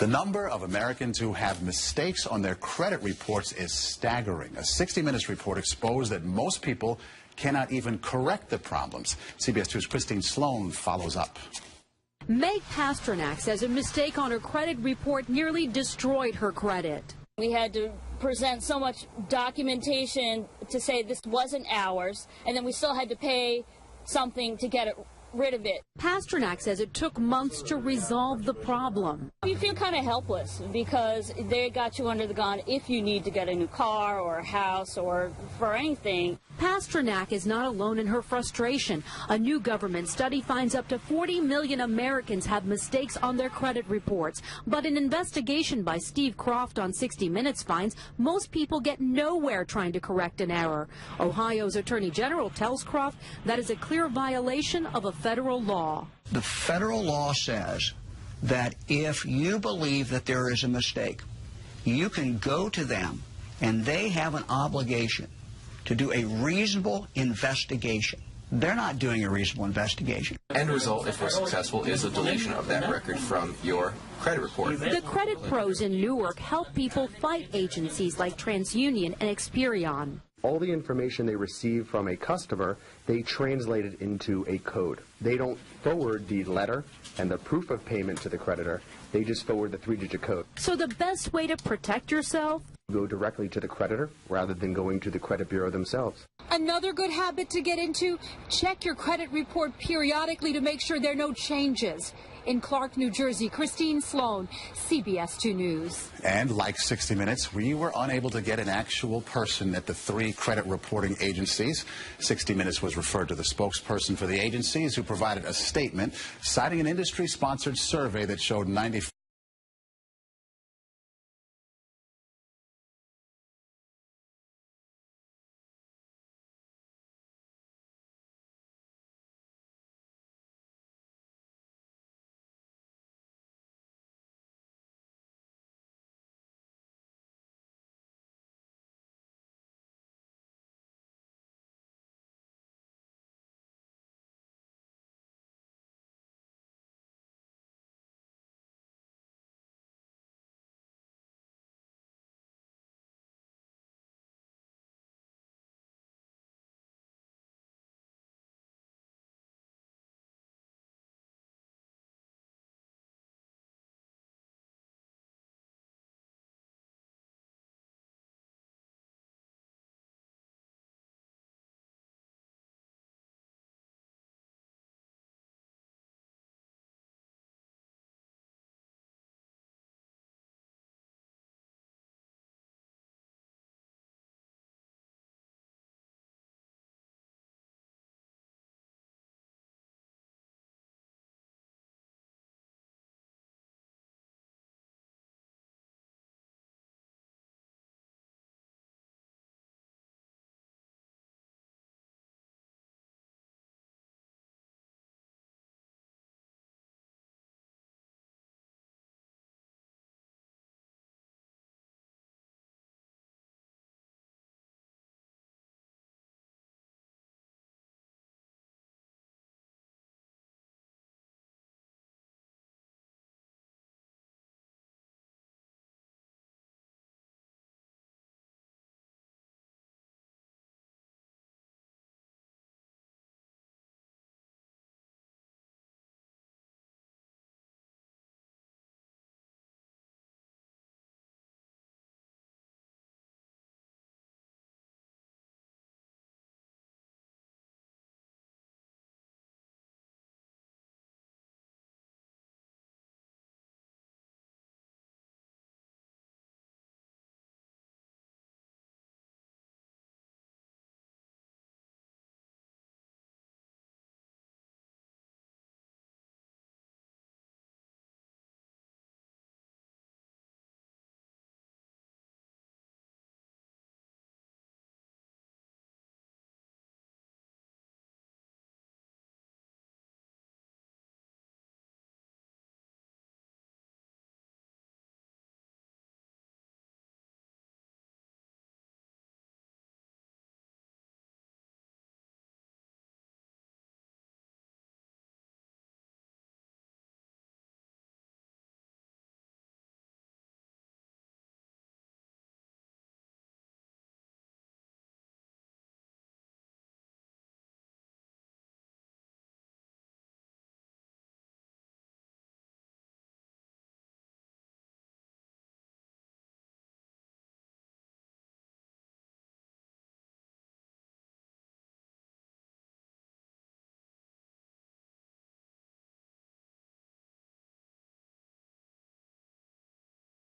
The number of Americans who have mistakes on their credit reports is staggering. A 60 Minutes report exposed that most people cannot even correct the problems. CBS 2's Christine Sloan follows up. Meg Pasternak says a mistake on her credit report nearly destroyed her credit. We had to present so much documentation to say this wasn't ours, and then we still had to pay something to get rid of it. Pasternak says it took months to resolve the problem. You feel kind of helpless because they got you under the gun if you need to get a new car or a house or for anything. Pasternak is not alone in her frustration. A new government study finds up to 40 million Americans have mistakes on their credit reports. But an investigation by Steve Croft on 60 Minutes finds most people get nowhere trying to correct an error. Ohio's Attorney General tells Croft that is a clear violation of a federal law. The federal law says that if you believe that there is a mistake, you can go to them and they have an obligation to do a reasonable investigation. They're not doing a reasonable investigation. End result, if we're successful, is a deletion of that record from your credit report. The credit pros in Newark help people fight agencies like TransUnion and Experian. All the information they receive from a customer, they translate it into a code. They don't forward the letter and the proof of payment to the creditor. They just forward the 3-digit code. So the best way to protect yourself? Go directly to the creditor rather than going to the credit bureau themselves. Another good habit to get into, check your credit report periodically to make sure there are no changes. In Clark, New Jersey, Christine Sloan, CBS 2 News. And like 60 Minutes, we were unable to get an actual person at the 3 credit reporting agencies. 60 Minutes was referred to the spokesperson for the agencies, who provided a statement citing an industry-sponsored survey that showed 90